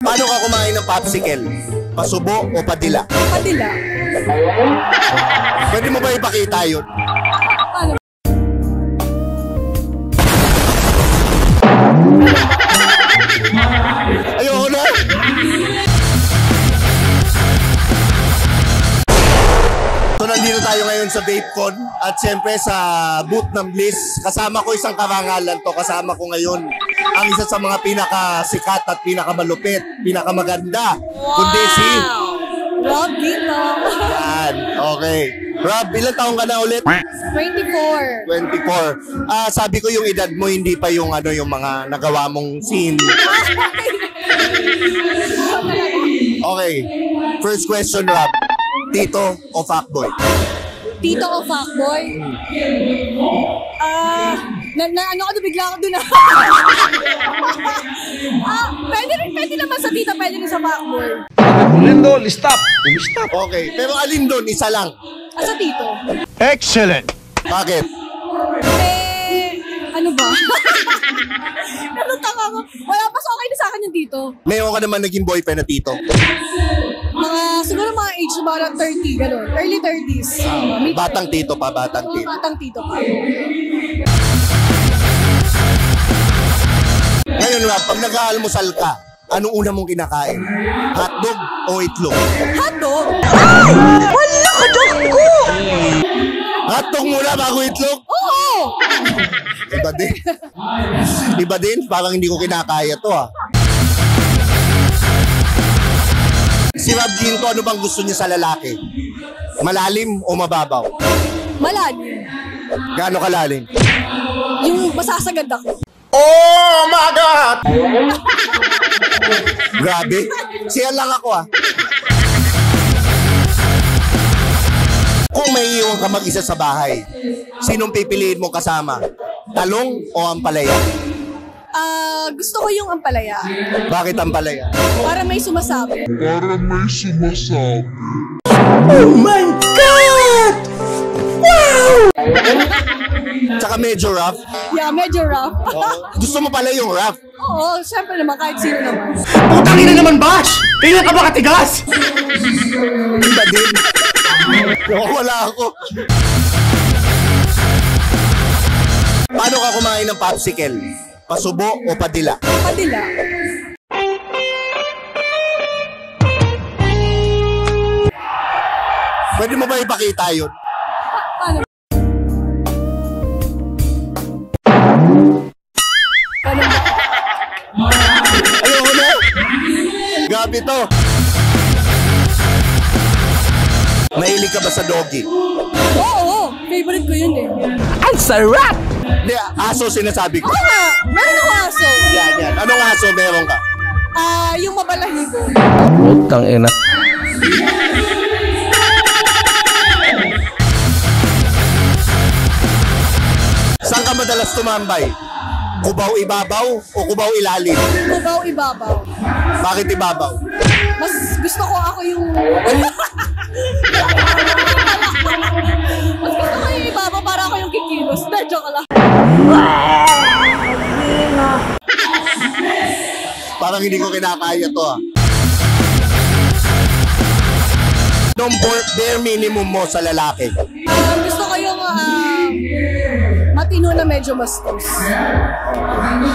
Paano ka kumain ng popsicle? Pasubo o padila? Padila. Pwede mo ba ipakita yun? Paano? Ayoko na! So nandito tayo ngayon sa VapeCon at siyempre sa booth ng Bliss. Kasama ko isang karangalan to. Kasama ko ngayon ang isa sa mga pinakasikat at pinakamalupit, pinakamaganda. Kundi si Rob Ginto. Yan, okay. Rob, ilang taong ka na ulit? 24. 24. Sabi ko yung edad mo, hindi pa yung ano yung mga nagawa mong scene. Okay. First question, Rob. Tito o fuckboy? Tito o fuckboy? Ano ka na bigla ako dun pwede naman sa tita, pwede rin sa fuckboy. Lindo, stop. Stop. Okay. Pero alin doon? Isa lang. Sa tito. Excellent. Bakit? Ano ba? Nalutang ako. Wala pa, so okay na sa akin yung tito. Mayroon ka naman naging boyfriend na tito? Siguro mga age about 30, gano'n. Early 30s. Batang tito pa, batang tito. Batang tito pa. Ngayon, Rob, pag nag-aalmusal ka, anong una mong kinakain? Hotdog o itlog? Hotdog? Wala ka ko! Hotdog muna bago itlog? Oo! Iba din. Iba din, parang hindi ko kinakaya to Si Rob Ginto, ano bang gusto niya sa lalaki? Malalim o mababaw? Malalim. Gaano kalalim? Yung masasagad ako. Oh my God! Grabe. Siya lang ako Kung may iwan ka mag-isa sa bahay, sinong pipiliin mo kasama? Talong o ampalaya? Gusto ko yung ampalaya. Bakit ampalaya? Para may sumasabi. Oh my God! Wow! Tsaka medyo rough. Yeah, medyo rough. Gusto mo pala yung rough? Oo, syempre naman, kahit sino naman. Putang ina naman, Bash! Kaya ka ba katigas? Iba din. Wala ako. Paano ka kumain ng popsicle? Pasubo o padila? Padila. Pwede mo ba ipakita yun? Paano? Ayoko na. Gabi to. Mahilig ka ba sa doggy? Oo, favorite ko yun Ang sarap! Hindi, aso sinasabi ko. Oo nga, meron ako aso. Yan. Anong aso meron ka? Yung mabalahibo. Putang ina. Saan ka madalas tumambay? Kubaw ibabaw o kubaw ilalim? Kubaw ibabaw. Bakit ibabaw? Mas gusto ko ako yung... Mas gusto ko yung ibabaw para ako yung kikilos. Joke lang. Parang hindi ko kinakaya to Anong bare minimum mo sa lalaki? Gusto ko yung matino na medyo bastos.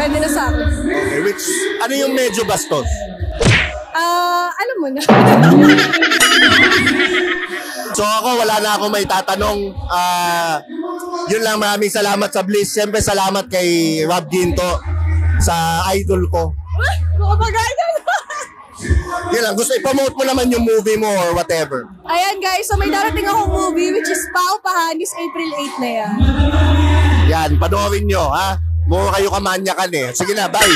Pwede na sa akin. Okay, which, ano yung medyo bastos? Alam mo na. So ako, wala na akong may tatanong. Yun lang, maraming salamat sa Bliss. Siyempre, salamat kay Rob Ginto sa idol ko. Makapagay na. Yun lang, gusto i-promote mo naman yung movie mo or whatever. Ayan guys, so may darating akong movie which is Pao Pahanis, April 8 na yan. Yan, panoorin nyo, ha? Mukha kayo kamanyakan Sige na, bye!